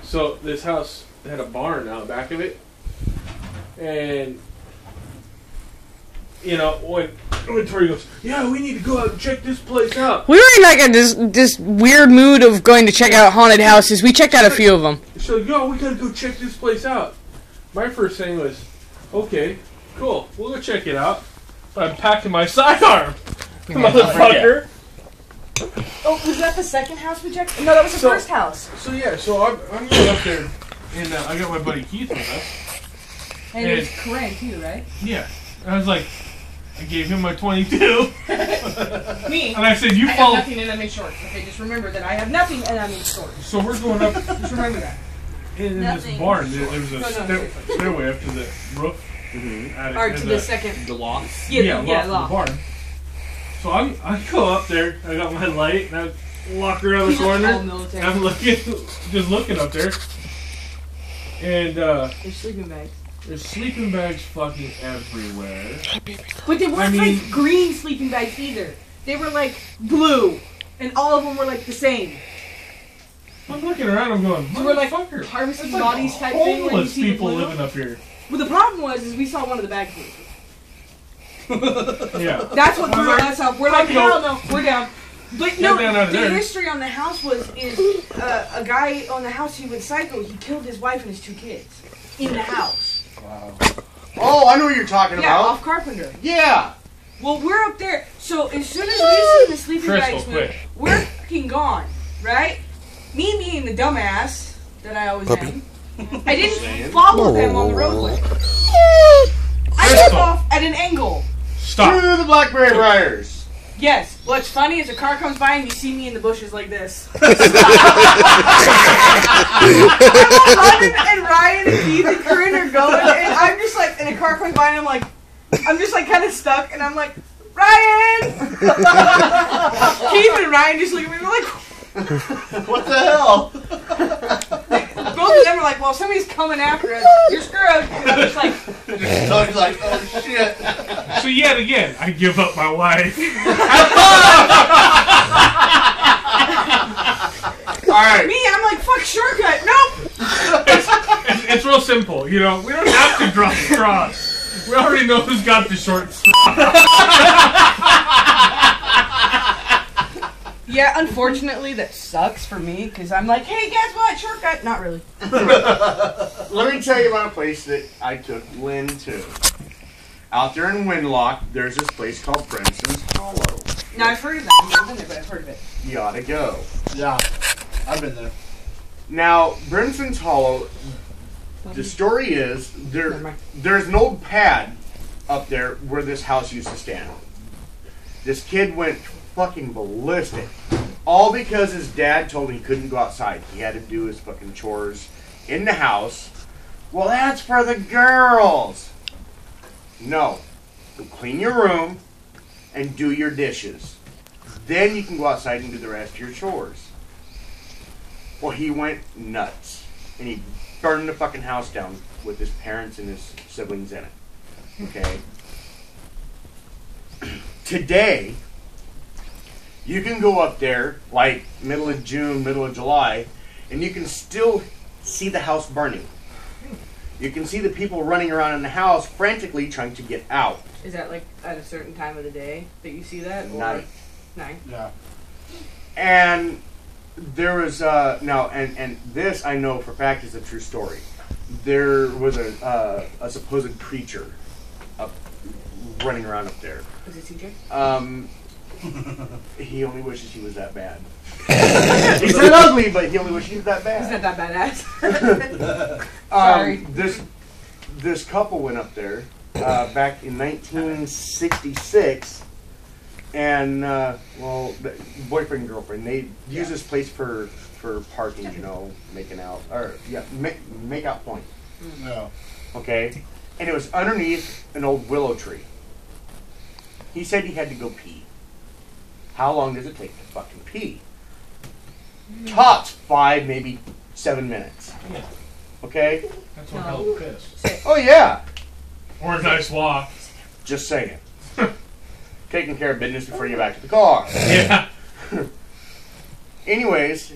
So this house had a barn out back of it, and you know when Tori goes, yeah, we need to go out and check this place out. We were in like this weird mood of going to check out haunted houses. We checked out a few of them. So yo, we gotta go check this place out. My first thing was, okay, cool, we'll go check it out. But I'm packing my sidearm, motherfucker. Oh, was that the second house we checked? No, that was the first house. So yeah, so I'm going up there, and I got my buddy Keith with us. And it was Corinne too, right? Yeah. I was like, I gave him my 22. Me. And I said, you I follow. have nothing and I'm in shorts. Okay, just remember that I have nothing and I'm in shorts. So we're going up Just remember that. in this barn. There was a stairway up to the roof. Attic, Or to the second. The loft. Yeah, loft. the barn. So I go up there. I got my light, and I walk around the corner. And I'm just looking up there. And There's sleeping bags. there's sleeping bags fucking everywhere. But they weren't like green sleeping bags either. They were like blue. And all of them were like the same. I'm looking around. I'm going, So we're like motherfucker. harvesting That's bodies type thing. Where you homeless see people the blue. living up here. Well, the problem was we saw one of the bags move. Yeah. That's what threw us up. We're like, hell no, we're down. But no, down out of the there. history on the house is a guy on the house. He went psycho. He killed his wife and his 2 kids in the house. Wow. Oh, I know what you're talking Yeah, about. off Carpenter. Yeah. Well, we're up there. So as soon as we see the sleeping Crystal, bags move, quick. we're fucking gone, right? Me being the dumbass that I always am, I didn't follow them on the roadway. I took off at an angle. Stop. Through the Blackberry Briars. Yes. What's funny is a car comes by and you see me in the bushes like this. I'm running and Ryan and Keith and Corinne are going and I'm just like, and a car comes by and I'm just like kind of stuck and I'm like, Ryan! Keith and Ryan just look at me and they're like, What the hell? both of them are like, well, somebody's coming after us. You're screwed. And I'm just like, Doug's like, oh shit. So yet again, I give up my wife. Alright. me, I'm like, fuck, shortcut. Nope. It's real simple, you know. We don't have to draw straws. We already know who's got the short straw. Yeah, unfortunately, that sucks for me because I'm like, hey, guess what? Shortcut. Not really. Let me tell you about a place that I took Lynn to. Out there in Windlock, there's this place called Brenson's Hollow. Now, I've heard of that. I've never been there, but I've heard of it. You ought to go. Yeah. I've been there. Now, Brenson's Hollow, the story is there's an old pad up there where this house used to stand. This kid went fucking ballistic. All because his dad told him he couldn't go outside. He had to do his fucking chores in the house. Well, that's for the girls. No. Go clean your room and do your dishes. Then you can go outside and do the rest of your chores. Well, he went nuts. And he burned the fucking house down with his parents and his siblings in it. Okay? Today, you can go up there, like middle of June, middle of July, and you can still see the house burning. You can see the people running around in the house frantically trying to get out. Is that like at a certain time of the day that you see that? Or Night. Night. Yeah. And there was, and this I know for a fact is a true story. There was a supposed preacher running around up there. Was it CJ? He only wishes he was that bad. He's not ugly, but he only wishes he was that bad. He's not that badass. Sorry. This couple went up there back in 1966, and boyfriend and girlfriend, they use this place for parking, you know, making out, or make out point. No. Okay, and it was underneath an old willow tree. He said he had to go pee. How long does it take to fucking pee? Tops 5, maybe 7 minutes. Yeah. Okay? That's what hell piss. Oh yeah. Or a nice walk. Just saying. Taking care of business before you get back to the car. Yeah. Anyways,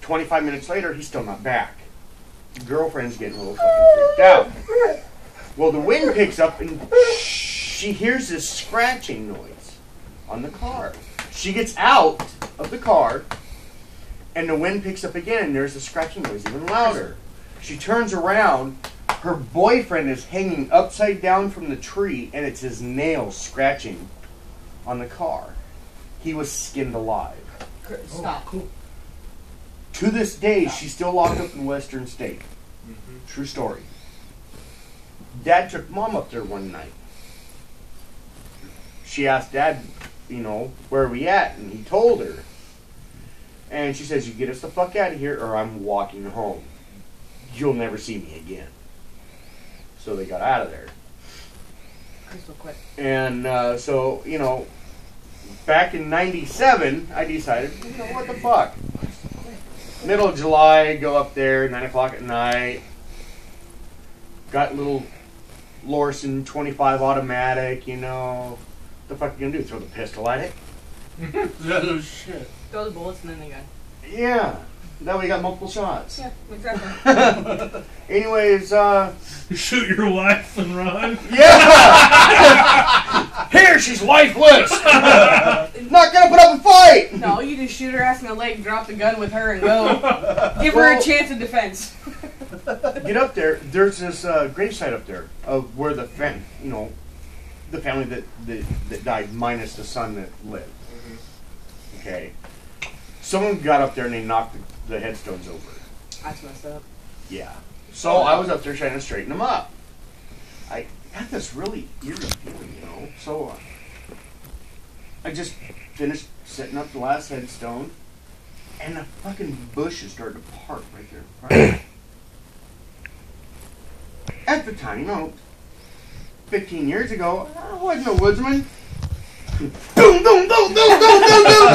25 minutes later, he's still not back. girlfriend's getting a little fucking freaked out. Well, the wind picks up and she hears this scratching noise on the car. She gets out of the car and the wind picks up again and there's the scratching noise even louder. She turns around. Her boyfriend is hanging upside down from the tree and it's his nails scratching on the car. He was skinned alive. Stop. Cool. To this day, she's still locked up in Western State. True story. Dad took Mom up there one night. She asked Dad, where are we at? And he told her. And she says, you get us the fuck out of here or I'm walking home. You'll never see me again. So they got out of there. Crystal quick. And back in 97, I decided, what the fuck? Middle of July, go up there, 9 o'clock at night. Got little Lorson 25 automatic, The fuck you gonna do? Throw the pistol at it? No shit. Throw the bullets and then the gun. Yeah. That way you got multiple shots. Yeah, exactly. Anyways, Shoot your wife and run. yeah! Here, she's lifeless! Not gonna put up a fight! No, you just shoot her ass in the leg, drop the gun with her, and go. Give her a chance of defense. Get up there. There's this gravesite up there of where the family that died minus the son that lived. Okay. Someone got up there and they knocked the headstones over. That's messed up. Yeah. So I was up there trying to straighten them up. I got this really eerie feeling, So I just finished setting up the last headstone, and the fucking bushes started to part right there in front of me. At the time, 15 years ago, I wasn't a woodsman. Boom, boom, boom, boom, boom, boom, boom.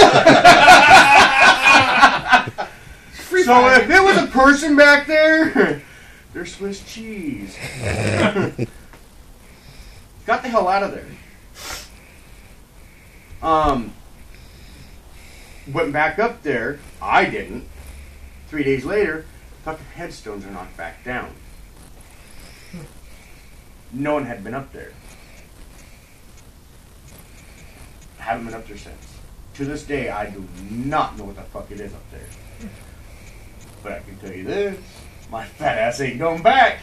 So if it was a person back there, they're Swiss cheese. Got the hell out of there. Went back up there. I didn't. 3 days later, fucking headstones are knocked back down. No one had been up there. Haven't been up there since. To this day, I do not know what the fuck it is up there. But I can tell you this, my fat ass ain't going back.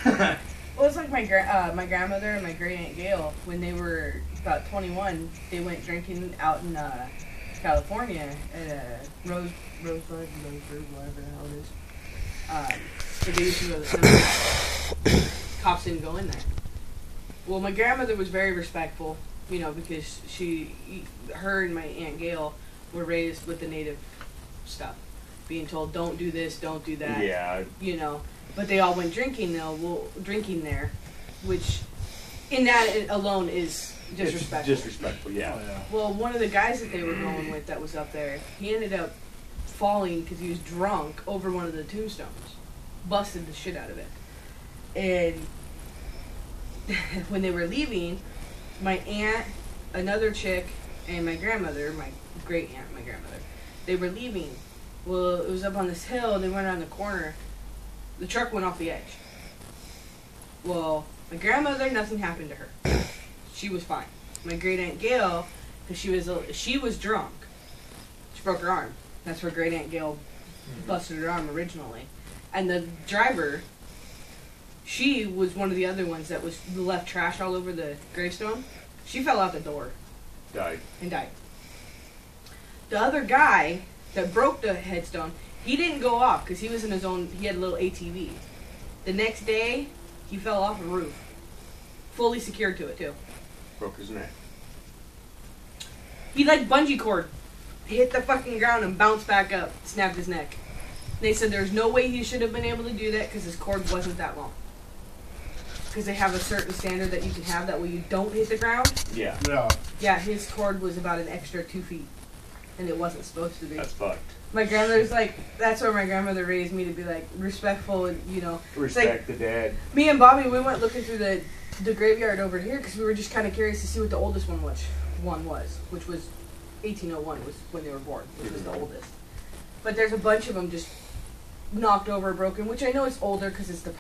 Well, it's like my grandmother and my great aunt Gail, when they were about 21, they went drinking out in California at Rosebud, whatever the hell it is. But they used to go to the cemetery. Cops didn't go in there. Well, my grandmother was very respectful, because her and my aunt Gail were raised with the native stuff, being told don't do this, don't do that. Yeah. But they all went drinking drinking there, which in that alone is disrespectful. It's disrespectul, yeah. Oh, yeah. Well, one of the guys that they were going with that was up there, he ended up falling because he was drunk over one of the tombstones. Busted the shit out of it. And when they were leaving, my aunt, another chick, and my grandmother, my great aunt, my grandmother, they were leaving. Well, it was up on this hill, they went around the corner. The truck went off the edge. Well, my grandmother, nothing happened to her. She was fine. My great aunt Gail, because she was drunk. She broke her arm. That's where great aunt Gail busted her arm originally. And the driver, she was one of the other ones that was left trash all over the gravestone. She fell out the door. Died. And died. The other guy that broke the headstone, he didn't go off because he was in his own, he had a little ATV. The next day, he fell off a roof. Fully secured to it, too. Broke his neck. He bungee cord. Hit the fucking ground and bounced back up. Snapped his neck. They said there's no way he should have been able to do that because his cord wasn't that long. Because they have a certain standard that you can have that way you don't hit the ground. Yeah. Yeah. Yeah, his cord was about an extra 2 feet. And it wasn't supposed to be. That's fucked. My grandmother's that's where my grandmother raised me to be respectful and, Respect the dead. Me and Bobby, we went looking through the graveyard over here because we were just kind of curious to see what the oldest one was, which was 1801 was when they were born, which was the oldest. But there's a bunch of them just knocked over or broken, which I know it's older because it's the